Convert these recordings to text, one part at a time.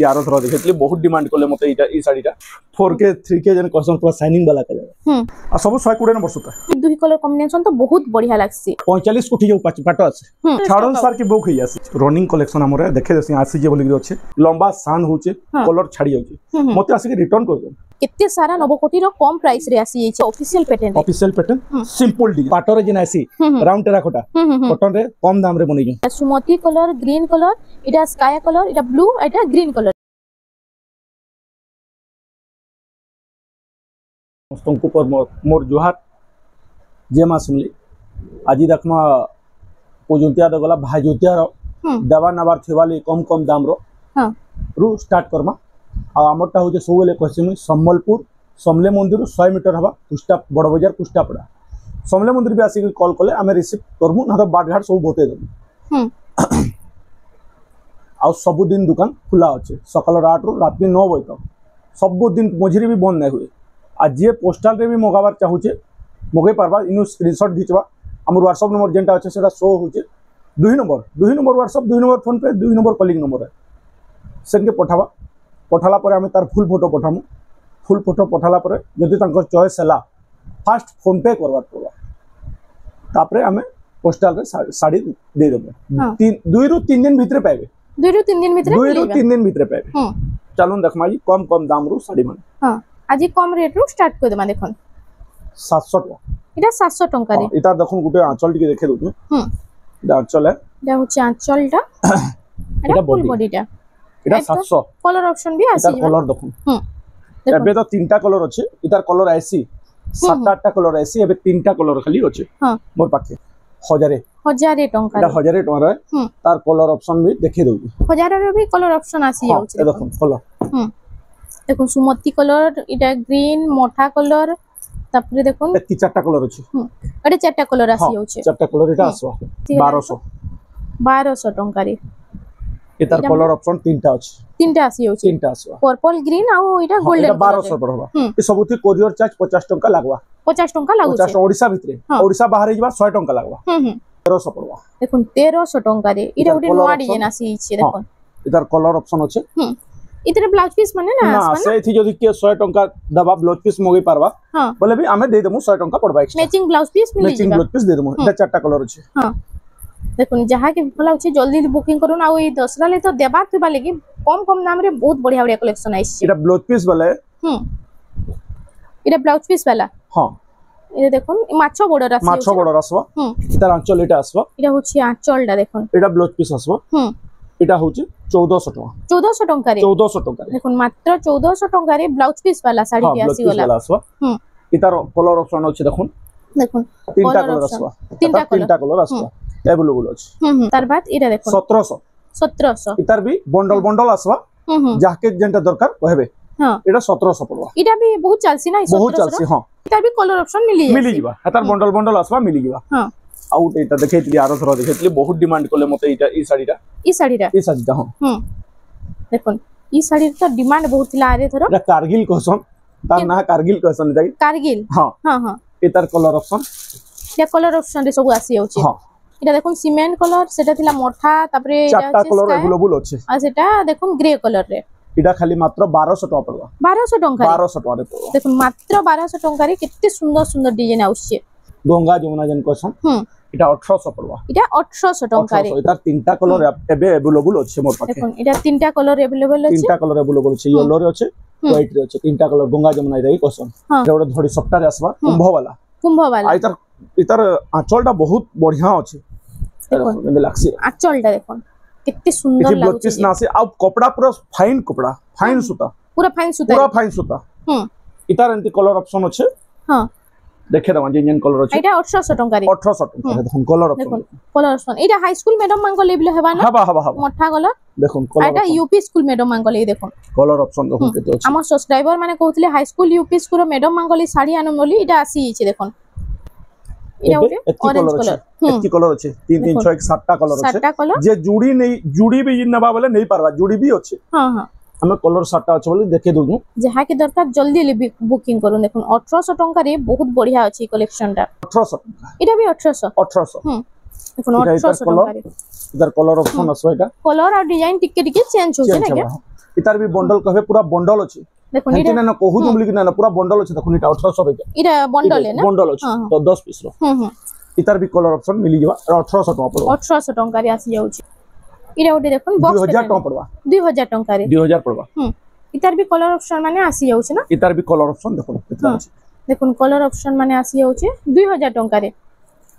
यार थोड़ा देखिए बहुत डिमांड कले मते ई साड़ीटा 4K 3K जन कसन पूरा शाइनिंग वाला कलर आ सब 120 वर्ष का दुही कलर कॉम्बिनेशन तो बहुत बढ़िया लागसी 45 कोठी जो पाट আছে छाड़न सार की बुक होई आसी रनिंग कलेक्शन हमरे देखे देसी आसी जे बोली अछि लंबा सान होचे कलर छाड़ी जाउची मते आसी के रिटर्न कर दो केते सारा 9 कोटी रो कम प्राइस रे आसी छै ऑफिशियल पैटर्न सिंपल डी पाटर जे आसी राउंड टेराकोटा कॉटन रे कम दाम रे बनै छै सुमति कलर ग्रीन कलर इटा स्काई कलर इटा ब्लू इटा ग्रीन कलर समस्तंकु पर मोर जुहार जे मा सुनली आज देखमा पूजंतिया दे गला भाजुतिया रो दवा नबार थेवाली कम कम दाम रो रु स्टार्ट करमा आ हमरटा हो जे सोवेले कहसिम सम्बलपुर समले मंदिर 100 मीटर हवा कुष्टा बड़ बाजार कुष्टा पड़ा समले मंदिर भी आसी कॉल कले आमे रिसीव करमु ना तो बाट घाट सब बते दम आ सब दिन दुकान खुला अछि सकाल 8 रु रात 9 बजे तक सब दिन मझिरी भी बंद नै हुए आ जे पोस्टल रे भी मगाबार चाहूचे मगे पारबा इनु स्क्रीनशॉट घिचबा हमर व्हाट्सएप नंबर जेंटा अछि सेटा शो होचे 2 नंबर व्हाट्सएप 2 नंबर फोन पे 2 नंबर कॉलिंग नंबर है सेनके पठाबा पठाला पर आमे तार फुल फोटो पठामु फुल फोटो पठाला पर जदि तांकर चॉइस हला फास्ट फोन पे करबा पड़बा तापरे आमे पोस्टल रे साड़ी दे देबे 2 रु 3 दिन भीतर पाएबे 2 रु 3 दिन भीतर 2 रु 3 दिन भीतर पाएबे चलून देखमा जी कम कम दाम रु साड़ी मन हां आज कम रेट रो स्टार्ट कर देमा देखन 700 टका इटा 700 टका रे इटा देखन गुटे आंचल टिके देखे दउ इटा आंचल है इटा होचे आंचलटा इटा फुल बॉडीटा इटा 700 कलर ऑप्शन भी आसी कलर देखन एबे तो तीनटा कलर अछि इतार कलर आसी 7-8टा कलर आसी एबे तीनटा कलर खाली अछि हां मोर पाखे 1000 टका इटा 1000 टका रे तार कलर ऑप्शन भी देखे दउ 1000 रे भी कलर ऑप्शन आसी जाउछि देखन कलर देखो सुमति कलर इटा ग्रीन मोठा कलर तापरे देखो एति चारटा कलर अछि एटे चारटा कलर आसी जाउछि चारटा कलर इटा आसो 1200 टंका रे इतार कलर ऑप्शन तीनटा अछि तीनटा आसी जाउछि तीनटा आसो पर्पल ग्रीन आ इटा गोल्डन 1200 पड़बा ए सबथि कोरियर चार्ज 50 टंका लागबा 50 टंका लागुछि 50 ओडिसा भितरे ओडिसा बाहर जिबा 100 टंका लागबा 1300 पड़बा देखो 1300 टंका रे इटा उडी नोआ डिजाइन आसी छि देखो इतार कलर ऑप्शन अछि इतरे ब्लाउज पीस माने ना से थी जदी के 100 टंका दबा ब्लाउज पीस मोगे पारबा बोले भी हमें दे देमु 100 टंका पड़बा एक्स्ट्रा मैचिंग ब्लाउज पीस मिल मैचिंग ब्लाउज पीस दे देमु एटा चारटा कलर अछि हां देखुन जहा के भला अछि जल्दी बुकिंग करून आ ई दसरा ले तो देबा थबा लेकी कम कम दाम रे बहुत बढ़िया बढ़िया कलेक्शन आइछ एटा ब्लाउज पीस वाला एटा ब्लाउज पीस वाला हां ये देखुन माछो बॉर्डर आसी माछो बॉर्डर आसबा इतार आंचल एटा आसबा एटा होछि आंचलडा देखुन एटा ब्लाउज पीस आसबा एटा होछि 1400 टका 1400 टका रे 1400 टका देखुन मात्र 1400 टका रे ब्लाउज पीस वाला साड़ी के आसी वाला आसबा इतार कलर ऑप्शन अछि देखुन तीनटा कलर आसबा तीनटा कलर आसबा अवेलेबल अछि तार बाद इरा देखुन 1700 इतार भी बंडल आसबा जाके जेंटा दरकार कहबे हां एटा 1700 पड़बा इटा भी बहुत चलसी ना 1700 बहुत चलसी हां इतार भी कलर ऑप्शन मिली जिबा एतार बंडल आसबा मिली जिबा हां आउट एटा देखैतली आरो थरा देखैतली बहुत डिमांड कले मते ई साड़ीटा हां देखन ई साड़ी तो डिमांड बहुत थिला आरे थरा एटा कारगिल कहसन तार ना कारगिल कहसन जाई कारगिल हां हां एतार कलर ऑप्शन या कलर ऑप्शन रे सब आसी जाउची हां एटा देखन सीमेंट कलर सेटा थिला मोठा तापरे चारटा कलर अवेलेबल अछि आ सेटा देखन ग्रे कलर रे इडा खाली मात्र 1200 टका पड़बा 1200 टका 1200 टका रे देखन मात्र 1200 टका रे केते सुंदर सुंदर डिजाइन आउछि गंगा जमुना जन कहसन इटा 1800 पड़बा इटा 1800 टका रे इटा तीनटा कलर एबे अवेलेबल अछि मोर पाखे देखन इटा तीनटा कलर अवेलेबल अछि तीनटा कलर अवेलेबल अछि येलो रे अछि व्हाइट रे अछि तीनटा कलर गंगा जमुना रे कहसन एटा धड़ी सप्ताह रे आसबा कुंभ वाला इतार आंचलटा बहुत बढ़िया अछि देखन लागसी आंचलटा देखन कितने सुंदर लागै ब्लाउज पीस ना से आ कपड़ा पूरा फाइन कपड़ा फाइन सूता पूरा फाइन सूता इतार एंती कलर ऑप्शन अछि हां देखे दमा जेन कलर अछि एटा 1800 टका रे 1800 टका देखन कलर ऑप्शन एटा हाई स्कूल मैडम मांगो लेबल हेबा ना हबा मोठा कलर देखन कलर एटा यूपी स्कूल मैडम मांगो ले देखन कलर ऑप्शन देखन केते अछि हमर सब्सक्राइबर माने कहउतले high school UP school madam मांगो ले साड़ी आनम बोली एटा आसी छि देखन एटा ऑरेंज कलर एती कलर अछि 3 3 6 7टा कलर अछि जे जुड़ी नहीं जुड़ी भी नबा वाला नहीं पारबा जुड़ी भी अछि हां हां हमें कलर 7टा अछि बोली देखे दोनु जहा के दरकार जल्दी बुकिंग करू देखुन 1800 टका रे बहुत बढ़िया अछि कलेक्शनटा 1800 एटा भी 1800 देखुन 1800 टका रे इधर कलर ऑप्शन असो एटा कलर और डिजाइन टिके टिके चेंज होছে ना क्या इतार भी बंडल कहबे पूरा बंडल अछि देखो हेंति ना कहू तुम बोली कि ना पूरा बंडल अछि देखो इटा 1800 रे इरा बंडल है ना बंडल अछि तो 10 पीस रो इतार भी कलर ऑप्शन मिली जबा 1800 टका पड़ो 1800 टका रे आसी जाउची इरा ओटे देखो बॉक्स 2000 टका पड़वा 2000 टका रे 2000 पड़वा इतार भी कलर ऑप्शन माने आसी जाउची ना इतार भी कलर ऑप्शन देखो कितना अछि देखो कलर ऑप्शन माने आसी जाउची 2000 टका रे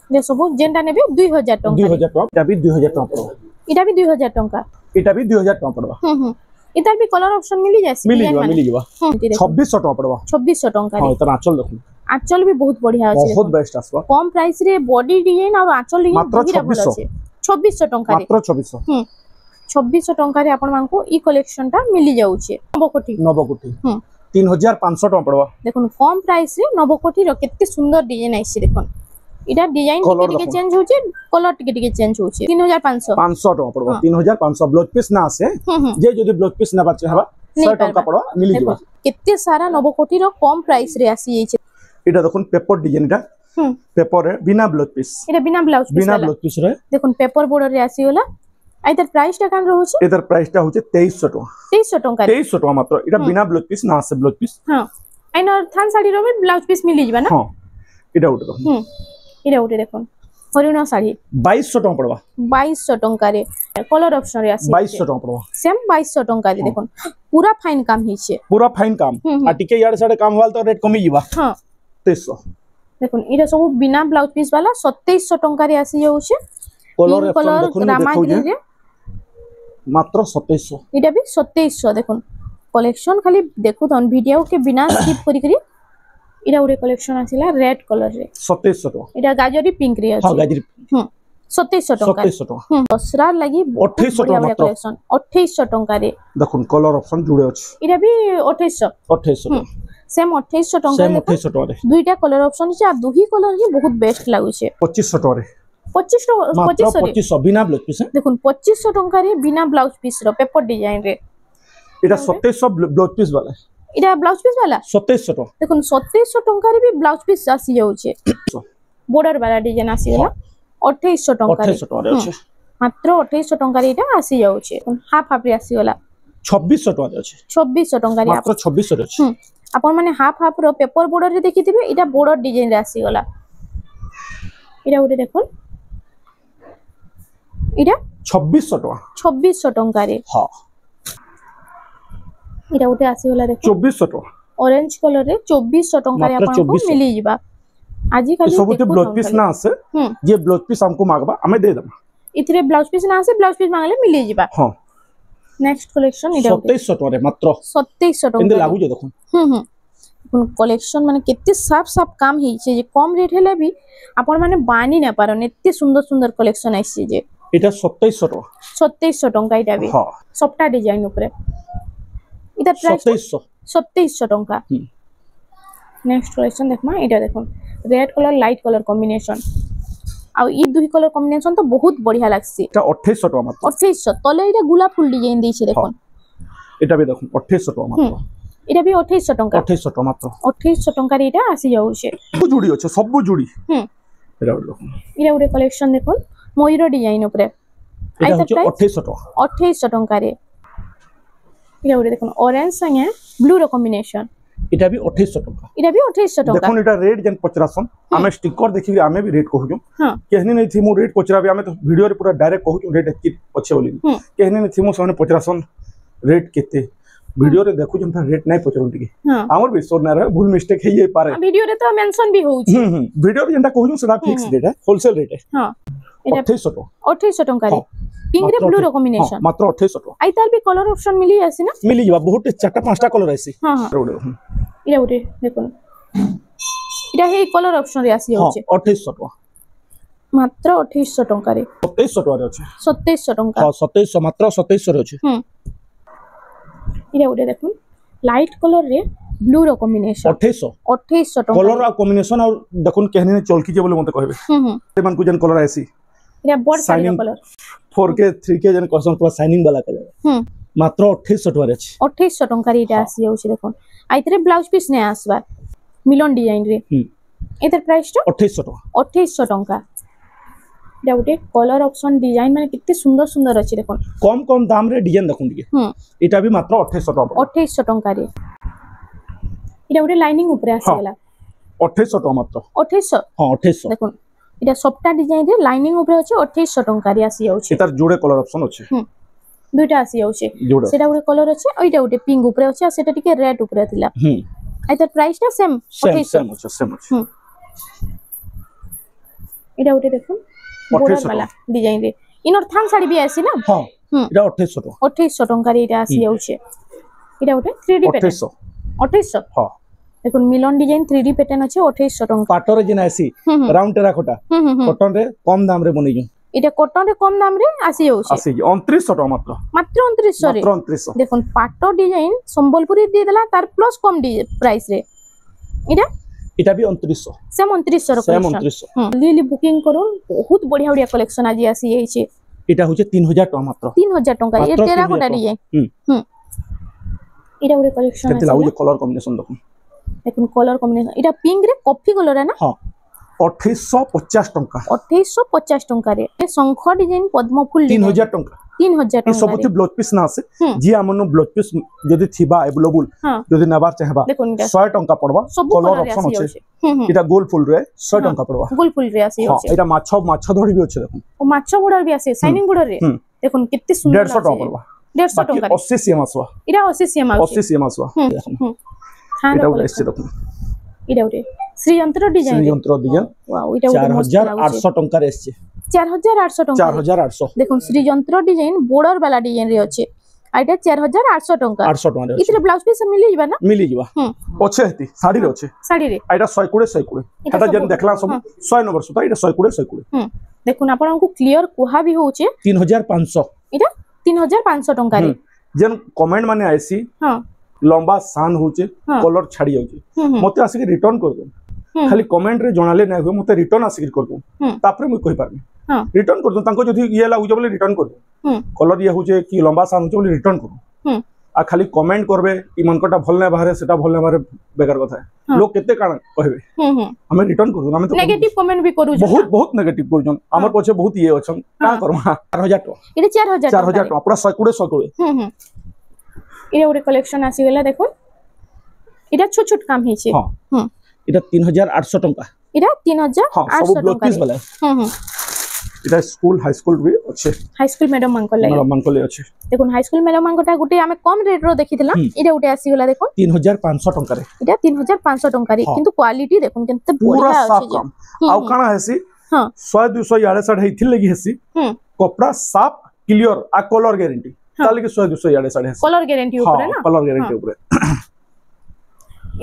जे सब जेंटा नेबे 2000 टका 2000 टका इटा भी 2000 टका पड़वा इटा भी 2000 टका इटा भी 2000 टका पड़वा इतार भी कलर ऑप्शन मिली जासी मिली जबा 2600 टका पड़वा 2600 टका हां इतना आंचल देखो आंचल भी बहुत बढ़िया अछि बहुत बेस्ट आसबा कम प्राइस रे बॉडी डिजाइन और आंचल डिजाइन मात्र 2600 टका रे मात्र 2600 2600 टका रे आपण मानको ई कलेक्शन टा मिली जाउछे नवकोटी 3500 टका पड़वा देखुन कम प्राइस रे नवकोटी रो केते सुंदर डिजाइन आइछि देखुन इटा डिजाइन टिके चेंज होचे कलर टिके चेंज होचे 3500 500 टका पड़वा 3500 ब्लाउज पीस ना आसे जे जदी ब्लाउज पीस ना बाचे हबा 100 टका पड़वा मिली जबा केते सारा नवकोटी रो कम प्राइस रे आसी जाइछे इटा देखुन पेपर डिजाइन टा पेपर रे बिना ब्लाउज पीस इटा बिना ब्लाउज पीस रे देखुन पेपर बॉर्डर रे आसी होला आइतर प्राइस टा कान रहउछे इधर प्राइस टा होचे 2300 टका 2300 टका मात्र इटा बिना ब्लाउज पीस ना आसे ब्लाउज पीस हां आइनर थान साड़ी रो ब्लाउज पीस मिली जबा ना हां इटा उठो इरा उठे देखो हरिणा साड़ी 2200 टका पड़वा 2200 टका रे कलर ऑप्शन रे आसी 2200 टका पड़वा सेम 2200 टका रे देखो पूरा फाइन काम हिचे पूरा फाइन काम आ टिके यार साडे काम वाला तो रेट कमी जीवा हां 2300 देखो इरा सब बिना ब्लाउज पीस वाला 2700 टका रे आसी जाउछे कलर देखो रे मात्र 2700 इटा भी 2700 देखो कलेक्शन खाली देखो तन वीडियो के बिना स्किप करी करी इरा उरे कलेक्शन आसिला रेड कलर रे 2700 टका इरा गाजरी पिंक रे अछि हां गाजरी 2700 टका दसरा लागि 2800 टका मात्र कलेक्शन 2800 टका रे देखुन कलर ऑप्शन जुड़े अछि इरा भी 2800 सेम 2800 टका सेम 2800 टका रे दुईटा कलर ऑप्शन छै आ दुही कलर ही बहुत बेस्ट लागु छै 2500 टका रे 2500 बिना ब्लाउज पीस देखुन 2500 टका रे बिना ब्लाउज पीस रो पेपर डिजाइन रे इटा 2700 ब्लाउज पीस वाला इटा ब्लाउज पीस वाला 2700 टका देखुन 2700 टका रे भी ब्लाउज पीस आसी जाउ छै बॉर्डर वाला डिजाइन आसी गेला 2800 टका रे 2800 टका रे अछि मात्र 2800 टका रे इटा आसी जाउ छै हाफ हाफ रे आसी गेला 2600 टका रे अछि 2600 टका रे मात्र 2600 रे अछि अपन माने half half rho paper border रे देखिथिबे इटा बॉर्डर डिजाइन रे आसी गेला इटा उठे देखुन इटा 2600 टका रे हां इटा उठे आसी होला देखो 2400 टका ऑरेंज कलर रे 2400 टका रे आपन को मिली जिबा आजि खाली सब ब्लाउज पीस ना आसे जे ब्लाउज पीस हमको मांगबा हमें दे देबा इथरे ब्लाउज पीस ना आसे ब्लाउज पीस मांगले मिली जिबा हां नेक्स्ट कलेक्शन इटा 2700 टका रे मात्र 2700 टका इंदे लागु जे देखो कलेक्शन माने केते साफ साफ काम हे जे कम रेट हेले भी आपन माने बानी ना पारन एते सुंदर सुंदर कलेक्शन आइसे जे इटा 2700 टका इटा भी हां सबटा डिजाइन ऊपर इटा प्राइस 2700 टका नेक्स्ट कलेक्शन देखमा इटा देखो red colour light colour combination आ ई दुही कलर कॉम्बिनेशन तो बहुत बढ़िया लागसी इटा 2800 टका मात्र 2800 तले इटा गुलाब फूल डिजाइन देइछे देखो इटा भी देखो 2800 टका मात्र इटा भी 2800 टका 2800 टका मात्र 2800 टका रे इटा आसी जाउ छे सब जुड़ी अछि सब जुड़ी इटा उरे कलेक्शन देखो मयूर डिजाइन ऊपर इटा 2800 टका रे इटा उरे देखो ऑरेंज संगे ब्लू रो कॉम्बिनेशन इटा भी 2800 टका इटा भी 2800 टका देखो इटा रेट जन 50 हमें स्टिकर देखि हमें भी रेट कहू हां केहनी नहीं थी मो रेट पचराबे हमें तो वीडियो रे पूरा डायरेक्ट कहू रेट की पछे बोली केहनी नहीं थी मो सने 50 रेट केते वीडियो रे देखु जंता रेट नहीं पचरन टिके हमर भी सोना रे भूल मिस्टेक है ये पारे वीडियो रे तो मेंशन भी होउ छी वीडियो रे जंता कहू सेटा फिक्स रेट है होलसेल रेट है हां 2800 टका रे पिंक रे ब्लू रो कॉम्बिनेशन मात्र 2800 टका आइताल भी कलर ऑप्शन मिली आसी ना मिली जबा बहुत चारटा पांचटा कलर आसी हां इरा उठे देखो इरा हे कलर ऑप्शन रे आसी होचे 2800 टका मात्र 2800 टका रे 2700 टका रे अछि 2700 टका हां 2700 मात्र 2700 रे अछि इरा उठे देखो लाइट कलर रे ब्लू रो कॉम्बिनेशन 2800 टका कलर आ कॉम्बिनेशन और देखुन केहनी ने चलकी जे बोले मते कहबे ते मन को जन कलर आसी इरा board side colour 4K 3K जन कसन पूरा शाइनिंग वाला कलर मात्र 2800 टका रे अछि 2800 टका रे इटा आसी होछि देखो आइतरे ब्लाउज पीस ने आसबा मिलन डिजाइन रे एतर प्राइस तो 2800 टका 2800 टका एटा गोटे कलर ऑप्शन डिजाइन माने कितने सुंदर सुंदर अछि देखो कम कम दाम रे डिजाइन देखुन दिए एटा भी मात्र 2800 टका 2800 टका रे एटा गोटे लाइनिंग ऊपर आसी गेला 2800 टका मात्र 2800 हां 2800 देखो एटा सबटा डिजाइन रे लाइनिंग ऊपर अछि 2800 टका रे आसी जाउछि एतार जोड़े कलर ऑप्शन अछि दुइटा आसी जाउछि सेटा गोटे कलर अछि ओइटा गोटे पिंक ऊपर अछि आ सेटा टिके रेड ऊपर थिला एतार प्राइस टा सेम 2800 सेम अछि एटा गोटे देखो बॉर्डर वाला डिजाइन रे इनर थान साड़ी भी आसी ना हां एटा 2800 टका रे एटा आसी जाउछे एटा गोटे 3D पैटर्न 2800 हां देखो मिलन डिजाइन 3D पैटर्न अछि 2800 टका पाटर जिना आसी राउंड टेराकोटा कॉटन रे कम दाम रे बनै जो एटा कॉटन रे कम दाम रे आसी जाउछे 2900 टका मात्र 2900 रे 2900 देखो पाटर डिजाइन संबलपुरी दे देला तार प्लस कम प्राइस रे एटा भी 2900 सेम 2900 रो कलेक्शन लिली बुकिंग करूं बहुत बढ़िया बढ़िया कलेक्शन आज आसी जाई छे एटा होचे 3000 टका मात्र 3000 टका ये टेराकोटा डिजाइन एटा गोटे कलेक्शन केते लागो कलर कॉम्बिनेशन देखो कलर कॉम्बिनेशन एटा पिंक रे कॉफी कलर है ना हां 2850 टका 2850 टका रे ए शंख डिजाइन पद्म फूल 3000 टका 3000 टका ए सबथि ब्लाउज पीस ना आसे जी हमनु ब्लाउज पीस जदी थिबा अवेलेबल जदी नबार चाहबा 100 टका पड़बा कलर ऑप्शन अछि एटा गोल फुल रे 100 टका पड़बा गोल फुल रे आसी अछि एटा माछ धड़ी भी अछि देखो ओ माछ बॉर्डर भी आसी शाइनिंग बॉर्डर रे देखो कितने सुंदर 150 टका पड़बा 150 टका 80 सीएम आसवा एटा 80 सीएम आसी 80 सीएम आसवा एटा एससे देखो एटा गोटे श्रीयंत्र डिजाइन वाओ एटा 4800 टका रे एसছে 4800 टका 4800 देखो श्रीयंत्र डिजाइन बॉर्डर वाला डिजाइन रे अछि आइटा 4800 टका 800 टका रे इतरे ब्लाउज पीस मिली जबा ना मिली जबा पछे हेती साड़ी रे अछि साड़ी रे आइटा 120 एटा जन देखला सब 100 नंबर सुता एटा 120 देखुन आपन को क्लियर कुहा भी होचे 3500 एटा 3500 टका रे जन कमेंट माने आइसी हां लंबा सान होचे कलर छाडी जाउचे मते आसी रिटर्न कर दो खाली कमेंट रे जणाले नै हो मते रिटर्न आसी कर दो तापरे मैं कहि पारनी रिटर्न कर दो तांको जदी ये लागु बोले रिटर्न कर दो कलर ये होचे कि लंबा सान होचे बोले रिटर्न कर आ खाली कमेंट करबे ई मनकटा भल नै बाहरे सेटा भल नै बाहरे बेकार कथा है लोग केते काण कहबे हमें रिटर्न कर दो हमें तो नेगेटिव कमेंट भी करू बहुत बहुत नेगेटिव करजन हमर पछे बहुत ये अछन का करबा 4000 टका एटा 4000 टका पूरा 120 ये गोटे कलेक्शन आसी गेला देखो इटा छोट छोट काम हिचे हां इटा 3800 टका इटा 3800 सब ब्लाउज पीस वाला इटा स्कूल हाई स्कूल भी अच्छे हाई स्कूल मैडम मन को ले अच्छे देखो हाई स्कूल मैडम मन कोटा गुटे हमें कम रेट रो देखिथिला इटा गुटे आसी गेला देखो 3500 टका रे इटा 3500 टका रे किंतु क्वालिटी देखो केते बढ़िया अछि आउ काना हेसी हां 100 200 याडे साड हेथिल लगी हेसी कपड़ा साफ क्लियर आ कलर गारंटी ताले के 100 200 याडे साडे कलर गारंटी ऊपर है ना कलर गारंटी ऊपर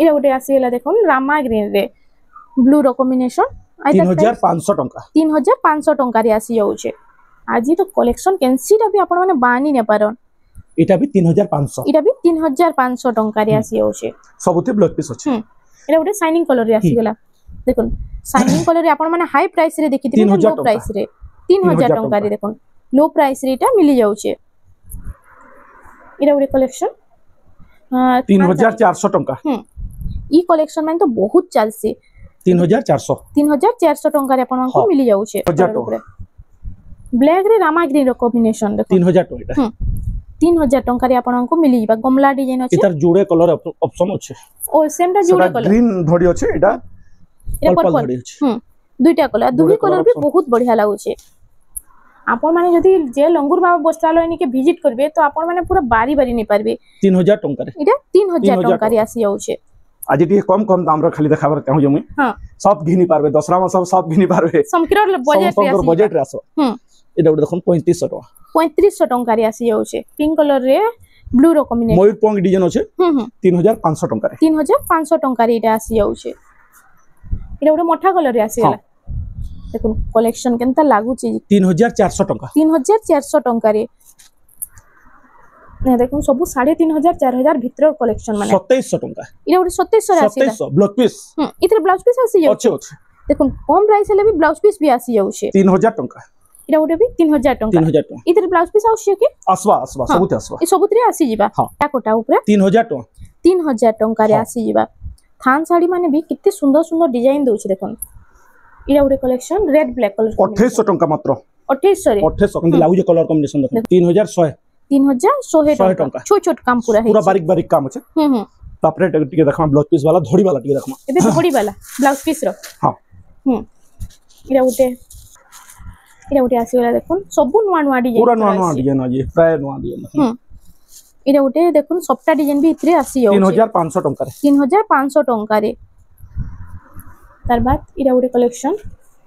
इरा गोटे आसी गेला देखो रामा ग्रीन रे ब्लू रो कॉम्बिनेशन 3500 टका 3500 टका रे आसी जाउछे आज तो कलेक्शन कैंसीटा भी आपण माने बानी ने पारन इटा भी 3500 इटा भी 3500 टका रे आसी जाउछे सबते ब्लाउज पीस अछि इरा गोटे शाइनिंग कलर रे आसी गेला देखो शाइनिंग कलर रे आपण माने हाई प्राइस रे देखिथिले लो प्राइस रे 3000 टका रे देखो लो प्राइस रे इटा मिली जाउछे इरा गोटे कलेक्शन 3400 टका ई कलेक्शन में तो बहुत चलसी 3400 टका रे आपण को मिली जाउछे ब्लैक रे रामा ग्रीन रो कॉम्बिनेशन देखो 3000 टका 3000 टका रे आपण को मिली जिबा गमला डिजाइन अछि इतर जोड़े कलर ऑप्शन अछि ओ सेम टा जोड़े कलर ग्रीन धड़ी अछि एटा पर्पल धड़ी अछि दुईटा कलर दुई कलर भी बहुत बढ़िया लागुछे आपण माने जदी जे लंगुर बाबा वस्त्रालय नि के विजिट करबे तो आपण माने पूरा बारी बारी नै पारबे 3000 टका रे इटा 3000 टका रे आसी जाउछे आज टी कम कम दाम रो खाली देखाबर चाहू जमी हां सब घिनी पारबे दसरा में सब घिनी पारबे समकिरर बजट रे आसो एटा उड देखन 3500 टका 3500 टका रे आसी जाउछे पिंक कलर रे ब्लू रो कॉम्बिनेशन मयूर पंख डिजाइन अछि 3500 टका रे 3500 टका रे एटा आसी जाउछे एटा उड मोठा कलर रे आसी गेला देखो कलेक्शन केनता लागु छी 3400 टका 3400 टका रे ने देखो सब 3500 4000 भीतर कलेक्शन माने 2700 टका इरा उड 2700 रे आसी 2700 ब्लाउज पीस इथरे ब्लाउज पीस आसी जाउ अच्छे देखो कम प्राइस हेले भी ब्लाउज पीस भी आसी जाउ छे 3000 टका इरा उड भी 3000 टका इथरे ब्लाउज पीस आउ के आसवा सबुते आसवा ए सबुतरे आसी जिबा ता कोटा ऊपर 3000 टका 3000 टका रे आसी जिबा थान साड़ी माने भी कितने सुंदर सुंदर डिजाइन दउ छे देखो इरा उडे कलेक्शन रेड ब्लैक कलर 2800 टंका मात्र 2800 रे 2800 कंदी लागु जे कलर कॉम्बिनेशन देखो 3100 3100 टंका छोट छोट काम पूरा है पूरा बारीक बारीक काम अछि तापरे टिके देखमा ब्लाउज पीस वाला धड़ी वाला टिके देखमा एबे धड़ी वाला ब्लाउज पीस रो हां इरा उटे आसी वाला देखुन सब नुवा नुवा डिजाइन पूरा नुवा डिजाइन अछि प्राय नुवा डिजाइन इरा उटे देखुन सबटा डिजाइन भी इतरे आसी जाउ 3500 टंका रे 3500 टंका रे तार बाद इरा उटे कलेक्शन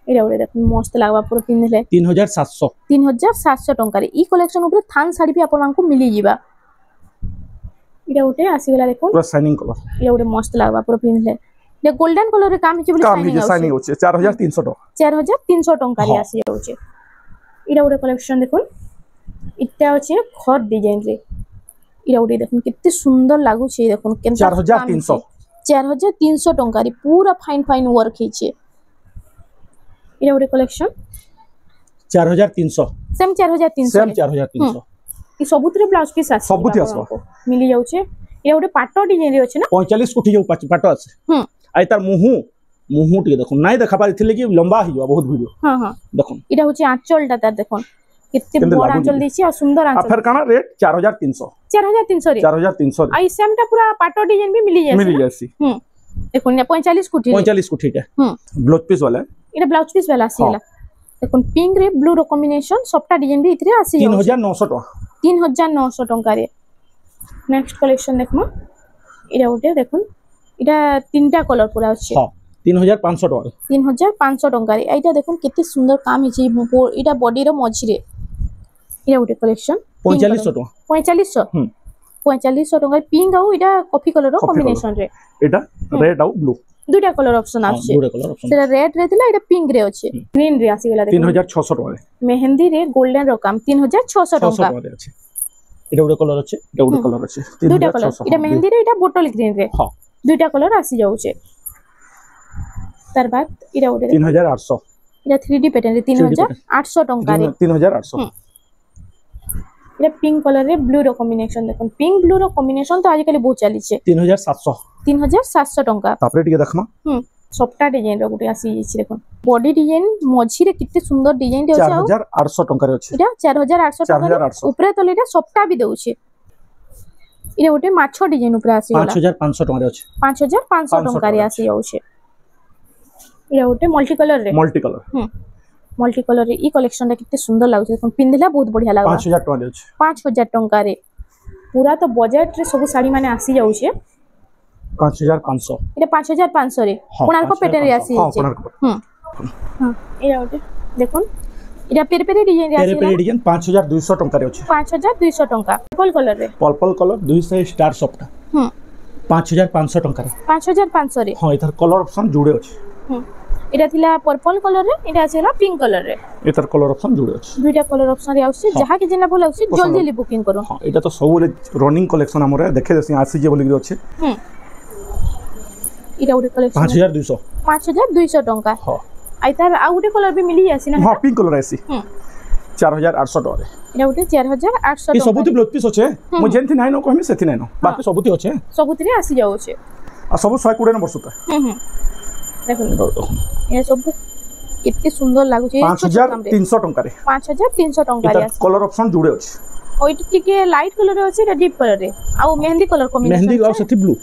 इरा उटे देखुन मस्त लागबा पूरा पिनले 3700 टंका रे ई कलेक्शन ऊपर थान साड़ी भी आपन को मिली जीवा इरा उटे आसी वाला देखुन पूरा शाइनिंग कलर इरा उटे मस्त लागबा पूरा पिनले ये गोल्डन कलर रे काम हिचे बोले शाइनिंग होचे 4300 टका 4300 टंका रे आसी जाउचे इरा उटे कलेक्शन देखुन इटा होचे खर डिजाइन रे इरा उटे देखुन कितने सुंदर लागु छे देखुन केनता 4300 टंका रे पूरा फाइन फाइन वर्क हिचे इरा उटे कलेक्शन 4300 सेम 4300 ई सबुतरे ब्लाउज पीस आसी सबुति आसो मिली जाउचे इरा उटे पाटो डिजाइन रे होचे ना 45 कोठी जो पाटो আছে आइ तार मुहु टिके देखुन नाइ देखा पारिथिले कि लंबा हियो बहुत वीडियो हां देखुन इटा होचे आंचलटा तार देखुन कितने बड़ आंचल दिछि आ सुंदर आंचल फिर काना रेट 4300 रे 4300 रे आई सेमटा पूरा पाटो डिजाइन भी मिली जासी देखुन 45 कोठीटा ब्लाउज पीस वाला इटा ब्लाउज पीस वाला आसीला देखुन पिंक रे ब्लू रो कॉम्बिनेशन सबटा डिजाइन भी इतरे आसी 3900 टका 3900 टका रे नेक्स्ट कलेक्शन देखमा इटा उटे देखुन इटा तीनटा कलर पूरा अछि हां 3500 टका 3500 टका रे एटा देखुन कितने सुंदर काम हिची इटा बॉडी रो मझी रे इटा उटे कलेक्शन 4500 टका 4500 टका पिंक आउ इटा कॉफी कलर रो कॉम्बिनेशन रे इटा रेड आउ ब्लू दुटा कलर ऑप्शन आछे दुटा कलर ऑप्शन सेटा रेड रे थिला इटा पिंक रे अछि ग्रीन रे आसी गेला देखो 3600 टका मेहंदी रे गोल्डन रो काम 3600 टका अछि इटा उटे कलर अछि इटा उटे कलर अछि दुटा कलर इटा मेहंदी रे इटा बोटल ग्रीन रे हां दुटा कलर आसी जाउछे तार बाद इरा उटे 3800 इरा 3D पैटर्न रे 3800 टंका रे 3800 इरा पिंक कलर रे ब्लू रो कॉम्बिनेशन देखन पिंक ब्लू रो कॉम्बिनेशन तो आजकल बहुत चली छे 3700 टंका तापरे टिके देखमा सबटा डिजाइन रो गुटे आसी छी देखन बॉडी डिजाइन मझी रे कितने सुंदर डिजाइन दे छै 4800 टंका रे अछि इरा 4800 टंका ऊपर तले इरा सबटा भी दउ छे इरा गुटे माछो डिजाइन ऊपर आसी होला 5500 टंका रे अछि 5500 टंका रे आसी जाउ छे इरा गुटे मल्टी कलर रे ई कलेक्शन रे कितने सुंदर लागु छे देखन पिंदला बहुत बढ़िया लागबा 5000 टंका रे अछि 5000 टंका रे पूरा तो बजट रे सब साड़ी माने आसी जाउ छे 5500 इरा 5500 रे कोणार्क पैटर्न रे आसी छे हां इरा गुटे देखन इरा पेरे पेरे डिजाइन रे आसी पेरे पेरे डिजाइन 5200 टंका रे अछि 5200 टंका पर्पल कलर 200 स्टार सॉफ्ट 5500 टंका रे 5500 रे हां इधर कलर ऑप्शन जुड़े अछि इटा थिला पर्पल कलर रे इटा आसीला पिंक कलर रे इधर कलर ऑप्शन जुड़े अछि दुइटा कलर ऑप्शन रे आउछि जहा के जेना बोल आउछि जल्दी जल्दी बुकिंग करो हां इटा तो सब रनिंग कलेक्शन हमरे देखे देसी आसी जे बोली अछि इटा उडे कलेक्शन 5200 टंका हां आइतार आ उडे कलर भी मिली आसी ना हां पिंक कलर आसी 4800 टका रे इटा उडे 4800 टका ई सबुति ब्लाउज पीस अछि मु जेंथि नाइ न कहमी सेथि नाइ न बाकी सबुति अछि सबुति रे आसी जाउ छै आ सब 120 नंबर सुता देखो ये सब कितने सुंदर लागु छै 5300 टंका रे 5300 टंका रे कलर ऑप्शन जुड़े अछि ओ इट टिके लाइट कलर अछि रे डीप कलर रे आ मेहंदी कलर कॉम्बिनेशन मेहंदी आ सेथि ब्लू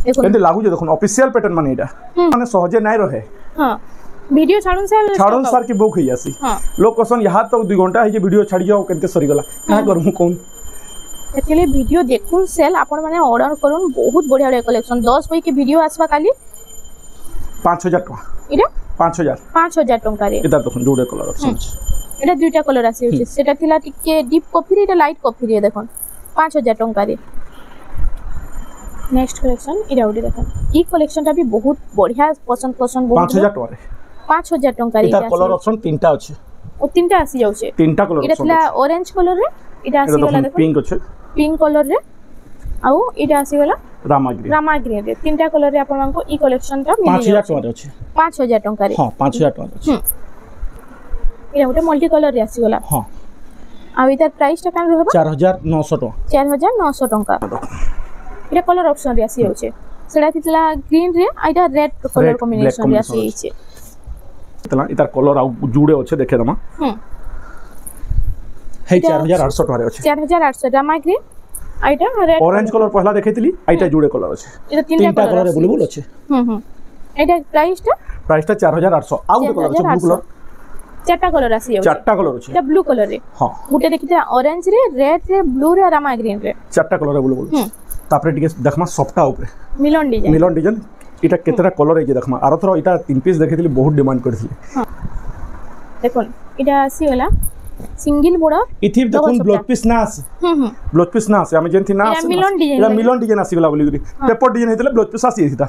देखो एते लागु जे देखो ऑफिशियल पैटर्न माने एटा माने सहजे नाइ रहे हां वीडियो छाड़न सर की बुक होई आसी लोग क्वेश्चन यहां तो 2 घंटा है जे वीडियो छाड़ी जाओ केते सरी गला का करमु कोन एतले वीडियो देखुन सेल आपण माने ऑर्डर करूम बहुत बढ़िया बढ़िया कलेक्शन 10 बजे के वीडियो आसबा काली 5000 टका इरा 5000 टका रे इधर देखो जोड़े कलर ऑप्शन एटा दुइटा कलर आसी होछि सेटा थिला टिके डीप कॉफी रे एटा लाइट कॉफी रे देखन 5000 टका रे नेक्स्ट कलेक्शन इरा उडी देखन ई कलेक्शन ता भी बहुत बढ़िया पसंद बहुत 5000 टका रे 5000 टका रे इधर कलर ऑप्शन तीनटा अछि ओ तीनटा आसी जाउ छे तीनटा कलर इरा थिला ऑरेंज कलर रे इटा आसी गला देखो पिंक अछि पिंक कलर रे आउ इटा आसी गला रामा ग्रीन रे तीनटा कलर रे आपन को ई कलेक्शन ता मिली 5000 टका रे अछि 5000 टका रे हां 5000 टका अछि इरा उटे मल्टी कलर रे आसी गला हां आ इधर प्राइस ता कान रहबा 4900 टका 4900 टका इरा कलर ऑप्शन रे आसी होचे सेडा थिला ग्रीन रे आइटा रेड कलर कॉम्बिनेशन रे आसी छे तला इतार कलर आ जुड़े अच्छे देखे दमा है 4800 टका रे अच्छे 4800 रामा ग्रीन आइटा रेड ऑरेंज कलर पहला देखैतिली आइटा जुड़े कलर अच्छे इटा तीनटा कलर अवेलेबल अच्छे एटा प्राइस टा 4800 आउ कलर अच्छे ब्लू कलर चारटा कलर आसी जाउ चारटा कलर अच्छे एटा ब्लू कलर रे हां गुटे देखिते ऑरेंज रे रेड रे ब्लू रे रामा ग्रीन रे चारटा कलर अवेलेबल तापरे टिके देखमा सफ्टा ऊपर मिलन डिजाइन इटा केतरा कलर है देखमा आरो थरो इटा तीन पीस देखैतिली बहुत डिमांड करथिले हां देखोन इटा आसी होला सिंगल बॉर्डर इथि देखोन ब्लाउज पीस ना आसे ब्लाउज पीस ना आसे हम जेंथि ना आसे इटा मिलन डिजाइन आसी गला बोली पेपर डिजाइन हेतले ब्लाउज पीस आसी हिता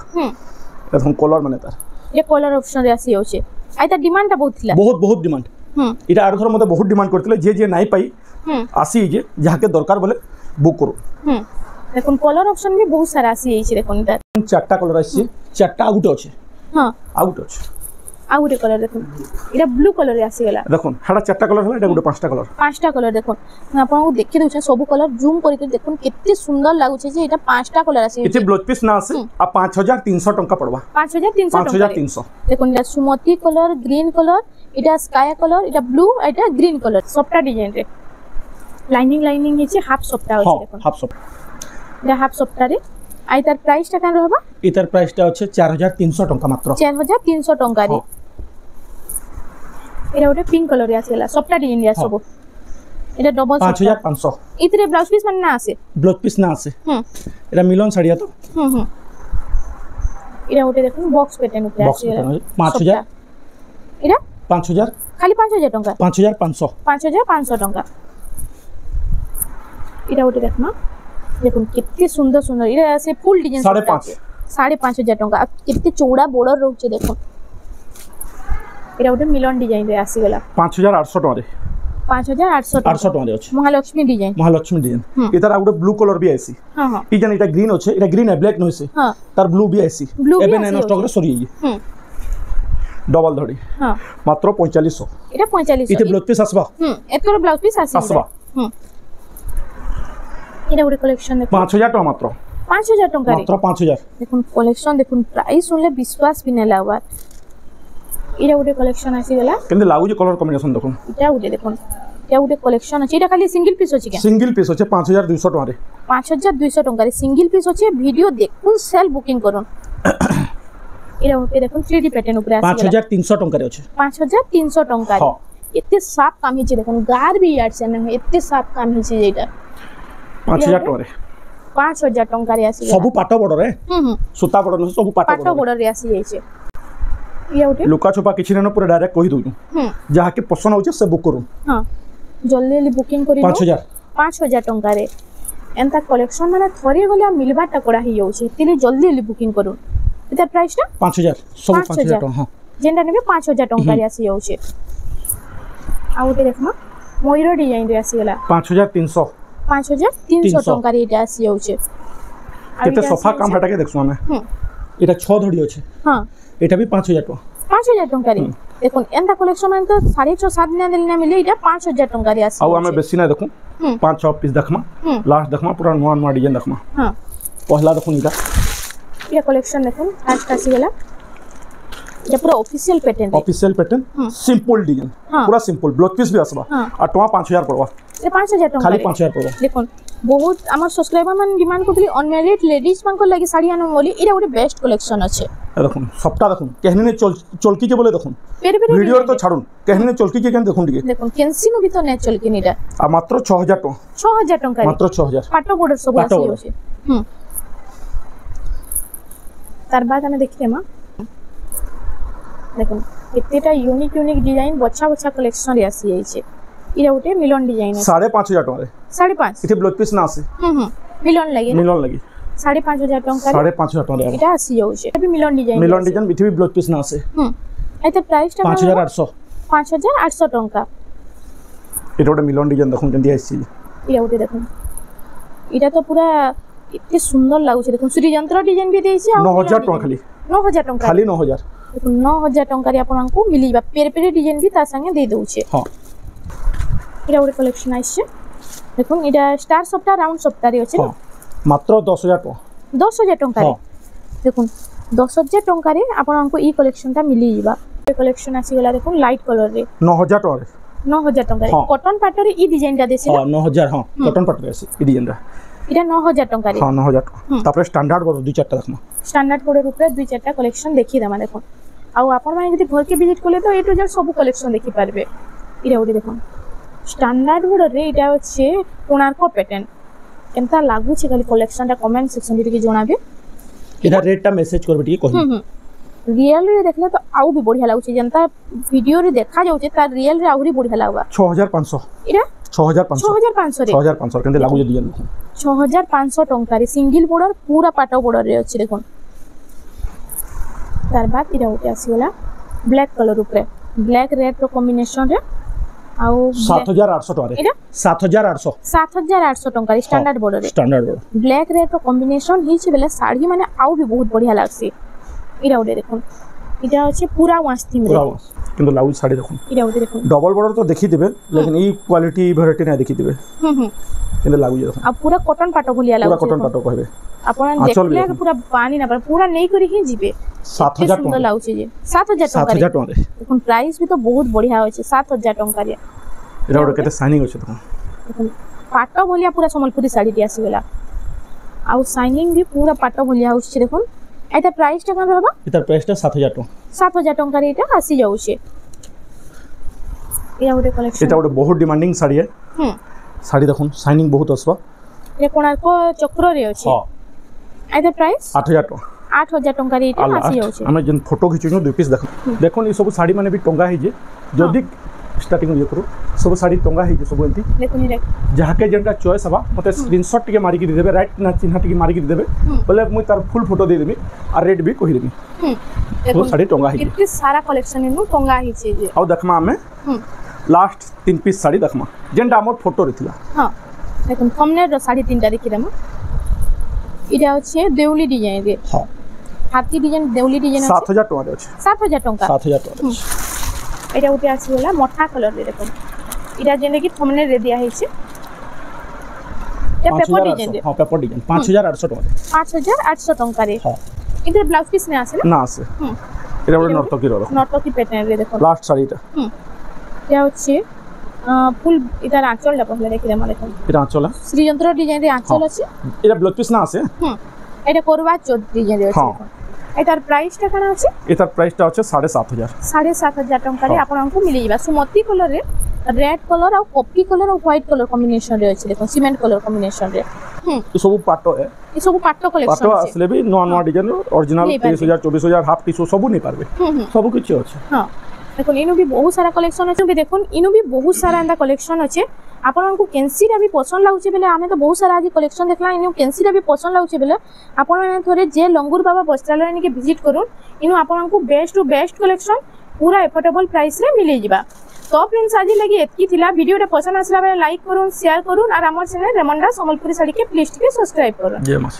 देखोन कलर माने तार ये कलर ऑप्शन रे आसी होचे आइता डिमांड ता बहुत थिला बहुत डिमांड इटा आरो थरो मते बहुत डिमांड करथिले जे नाइ पाई आसी जे जाके दरकार बोले बुक करो देखोन कलर ऑप्शन भी बहुत सारा आसी हिचे देखोन ता चारटा कलर आसी चारटा आउट अछि हां आउट अछि आउट कलर देखोन इटा ब्लू कलर रे आसी गला देखोन हाडा चारटा कलर हला एटा गुटे पांचटा कलर देखोन मैं आपन को देखि दउछ सब कलर जूम करके देखोन केते सुंदर लागु छे जे एटा पांचटा कलर आसी इते ब्लाउज पीस ना आसे आ 5300 टका पड़बा 5300 देखोन इटा सुमती कलर ग्रीन कलर इटा स्काई कलर इटा ब्लू इटा ग्रीन कलर सबटा डिजाइन रे लाइनिंग हिचे हाफ सप्ता होचे देखोन हाफ सप्ता इटा हाफ सप्ता रे आई तार प्राइस टा कान रहबा इतार प्राइस टा अछि 4300 टका मात्र 4300 टका रे एटा ओटे पिंक कलर रे आसेला सबटा डिजाइन रे सब एटा डबल 5500 इतरे ब्लाउज पीस मन ना आसे ब्लाउज पीस ना आसे एटा मिलन साड़िया तो एटा ओटे देखुन बॉक्स पैटर्न ऊपर आसेला 5000 एटा 5000 खाली 5000 टका 5500 टका एटा ओटे देखना देखुन कितने सुंदर इरा से फुल डिजाइन 5500 टका कितने चौड़ा बॉर्डर रहउचे देखो इरा उठे मिलन डिजाइन रे आसी गला 5800 टका रे 5800 टका रे अछि महालक्ष्मी डिजाइन इतार आउटे ब्लू कलर भी आसी हां ई जन इटा ग्रीन अछि इटा ग्रीन है ब्लैक नोइसे हां तार ब्लू भी आसी एबे नैनो स्टॉक रे सरी डबल धड़ी हां मात्र 4500 इटा 4500 इते ब्लाउज पीस आसबा एतरो ब्लाउज पीस आसबा इरा उडे कलेक्शन देखो 5000 टका मात्र 5000 टका रे मात्र 5000 देखुन कलेक्शन देखुन प्राइस सुनले विश्वास भी नै लागबा इरा उडे कलेक्शन आसी गला केंदे लागु जे कलर कॉम्बिनेशन देखुन इटा उडे देखुन इटा उडे कलेक्शन अछि इटा खाली सिंगल पीस अछि के सिंगल पीस अछि 5200 टका रे 5200 टका रे सिंगल पीस अछि वीडियो देखुन सेल बुकिंग करूँ इरा उडे देखुन 3D पैटर्न ऊपर आसी 5300 टका रे अछि 5300 टका रे एते साफ काम हिचे देखुन गार भी यार से न एते साफ काम हिचे जेटा 5000 टका रे 5000 टका रे आसी सब पाटो बॉर्डर रे सुता बॉर्डर न सब पाटो बॉर्डर रे आसी जाय छे या उठे लुका छुपा किछि न पूरा डायरेक्ट कहि दउ जहा के पसंद होचे से बुक करू हां जल्दी जल्दी बुकिंग करी 5000 टका रे एंता कलेक्शन माने थरी गले मिलबा टकड़ा ही जाउ छे तिले जल्दी जल्दी बुकिंग करू एता प्राइस ना 5000 सब 5000 टका हां जेंडा नेबे 5000 टका रे आसी जाउ छे आ उठे देखमा मयूर डिजाइन रे आसी गला 5300 टका रे इटा आसी जाउ छे केते सोफा काम हटा के देखसु हमें एटा 6 धड़ी अछि हां एटा भी 5000 टका 5000 टका रे देखुन एंता कलेक्शन में तो 6.5 7 दिन देलना मिले इटा 5000 टका रे आसी आ हमें बेसी ना देखु 5-6 पीस देखमा लास्ट देखमा पूरा नवा डिजाइन देखमा हां पहला देखुन इटा ये कलेक्शन देखुन आज आसी गला ये पूरा ऑफिशियल पैटर्न सिंपल डिजाइन पूरा सिंपल ब्लाउज पीस भी आसबा आ टका 5000 पड़वा ये 5000 टका खाली 5000 पड़वा देखुन बहुत हमर सब्सक्राइबर मन डिमांड करथि अनमैरिड लेडीज मन को लागि साड़ी आनो बोली इरा ଗୋଟେ बेस्ट कलेक्शन अछि देखुन सबटा देखुन कहनी ने चलकी के बोले देखुन वीडियो तो छाडुन कहनी ने चलकी के केन देखुन दिगे देखुन केनसी नु भी तो ने चलकी नीरा आ मात्र 6000 टका 6000 टका मात्र 6000 पाटो बॉर्डर सब आसी होछि तार बाद हमें देखिए मां देखुन एतेटा यूनिक डिजाइन बच्चा कलेक्शन रे आसी जाय छे इरा उठे मिलन डिजाइन है 5500 टका रे 5.5 इथे ब्लाउज पीस ना आसे मिलन लगी 5500 टका 5500 टका रे इटा आसी जाउ छे अभी मिलन डिजाइन बिथि भी ब्लाउज पीस ना आसे एते प्राइस टा 5800 टका एटा ओटे मिलन डिजाइन देखुन केंदी आसी इरा उठे देखुन इटा तो पूरा इतने सुंदर लागु छे देखुन श्री यंत्र डिजाइन भी देई छे 9000 टका खाली 9000 टका खाली 9000 देखुन 9000 टका रे आपन को मिलीबा पेरे डिजाइन भी ता संगे दे दउ छे हां इरा ओटे कलेक्शन आइछे देखुन इटा स्टार सप्ताह राउंड सप्ताह रे अछि मात्र 10000 टका 10000 टका रे देखुन 10000 टका रे आपन को ई कलेक्शन ता मिली जिबा कलेक्शन आसी गला देखो लाइट कलर रे 9000 टका 9000 टका रे हाँ। कॉटन पाटो रे ई डिजाइन टा देसी हां 9000 हां कॉटन पट रे ई डिजाइन रा इटा 9000 टका रे हां 9000 टका तापर स्टैंडर्ड करो दुई चारटा देखमा स्टैंडर्ड कोड रूप रे दुई चारटा कलेक्शन देखि दमा देखो आ आपण माने जदी घर के विजिट करले तो ए टू जेड सब कलेक्शन देखि पारबे इरा उडी देखो स्टैंडर्ड कोड रे इटा होचे कोणार्क पैटर्न केनता लागू छे खाली कलेक्शन टा कमेंट सेक्शन रे के जणाबे इधर रेट टा मैसेज करबे टी कहि रियल रे देखले तो आउ भी बढ़िया लागुचे जनता वीडियो रे देखा जाउचे तार रियल रे आउरी बढ़िया लागबा 6500 इरा 6500 रे 6500 केनते लागु जे डिजाइन 6500 टंका रे सिंगल बॉर्डर पूरा पाटो बॉर्डर रे अछि देखो तार बाद इरा उटे आसीगला ब्लैक कलर ऊपर ब्लैक रेड रो कॉम्बिनेशन रे आउ 7800 टका रे इरा 7800 टंका रे स्टैंडर्ड बॉर्डर रे स्टैंडर्ड बॉर्डर ब्लैक रेड रो कॉम्बिनेशन हिच बेले साड़ी माने आउ भी बहुत बढ़िया लागसी इरा उटे देखो इटा अछि पूरा वांस थीम रे किंतु लागु साड़ी देखो इरा उटे देखो डबल बॉर्डर तो देखि देबे लेकिन ई क्वालिटी वैरायटी ना देखि देबे किंतु लागु जे देखो आ पूरा कॉटन पाटो भलिया पूरा लागु कॉटन पाटो कहबे आपण देखले के पूरा पानी ना पूरा नै करी ही जीबे 7000 सुंदर टका लागुचे जे 7000 टका 7000 टका रे देखो प्राइस भी तो बहुत बढ़िया होचे 7000 टका रे एरा ओटे केते शाइनिंग होचे देखो देखो पाटो भलिया पूरा संबलपुरी साड़ी टी आसी गेला आ शाइनिंग भी पूरा पाटो भलिया होचे देखो एटा प्राइस टा कोन रहबा इतर प्राइस टा 7000 टका 7000 टका रे एटा आसी जाउचे या ओटे कलेक्शन एटा ओटे बहुत डिमांडिंग साड़ी है साड़ी देखो शाइनिंग बहुत असबा रे कोणार्क चक्र रे अछि हां एटा प्राइस 8000 टका 8000 टका रे एटा आसी जाउचे हमें जन फोटो खिचुनो दुई पीस देखो ई सब साड़ी माने भी टंगा है जे जदी स्टार्टिंग ये करू सब साड़ी टंगा है जे सब एंती देखो नि देख जहाके जनका चॉइस हबा मते स्क्रीनशॉट टिके मारी के दे देबे राइट ना चिन्ह टिके मारी के दे देबे बोले मुई तार फुल फोटो दे देबी और रेट भी कहि देबी देखो साड़ी टंगा है इतने सारा कलेक्शन इनु टंगा ही छे जे आउ देखमा हमें लास्ट 3 पीस साड़ी देखमा जेंटा हमर फोटो रथिला हां देखो हमने रो साड़ी तीनटा देखि देमा इटा अछि देउली डिजाइन रे हां हाथी डिजाइन देउली डिजाइन 7000 टका रे अछि 7000 टका 7000 टका एटा उते आसी होला मोठा कलर रे देखो इटा जेने कि हमने रे दिया है छे या पेपर डिजाइन रे हां पेपर डिजाइन 5800 टका 5800 टका रे हां इधर ब्लाउज पीस ने आसे ना आसे एटा बडे नर्तकी रो नर्तकी पैटर्न रे देखो लास्ट साड़ीटा या अछि फुल इधर आंचल ला पहले देखि देमा देखो एटा आंचल श्री यंत्र डिजाइन रे आंचल अछि एटा ब्लाउज पीस ना आसे एटा करवा चौथ डिजाइन रे अछि एटार प्राइस टा कना अछि एटार प्राइस टा अछि 7500 7500 टका रे आपनकु मिली जिबा सुमती कलर रे रेड कलर और कॉफी कलर और व्हाइट कलर कॉम्बिनेशन रे अछि देखो सीमेंट कलर कॉम्बिनेशन रे ये सब पाटो है ये सब पाटो कलेक्शन पाटो असले भी नवा नवा डिजाइन ओरिजिनल 23000 24000 हाफ टिशू सब नहीं पारबे सब कुछ अछि हां देखो इनु भी बहुत सारा कलेक्शन अछि भी देखो इनु भी बहुत सारा अंदा कलेक्शन अछि आपनकु केंसीरा भी पसंद लागुचे बेले आमे तो बहुत सारा आज कलेक्शन देखला इनु केंसीरा भी पसंद लागुचे बेले आपन माने थोरे जे लंगुर बाबा वस्त्रालय ने के विजिट करूं इनु आपनकु बेस्ट टू बेस्ट कलेक्शन पूरा एफोर्डेबल प्राइस रे मिले जिबा तो फ्रेंड्स आज लगी एतकी थिला वीडियो पसंद आसला बेले लाइक करूं शेयर करूं और हमर चैनल रेमंडा संबलपुरी साड़ी के प्लीज टिके सब्सक्राइब करूं जय मां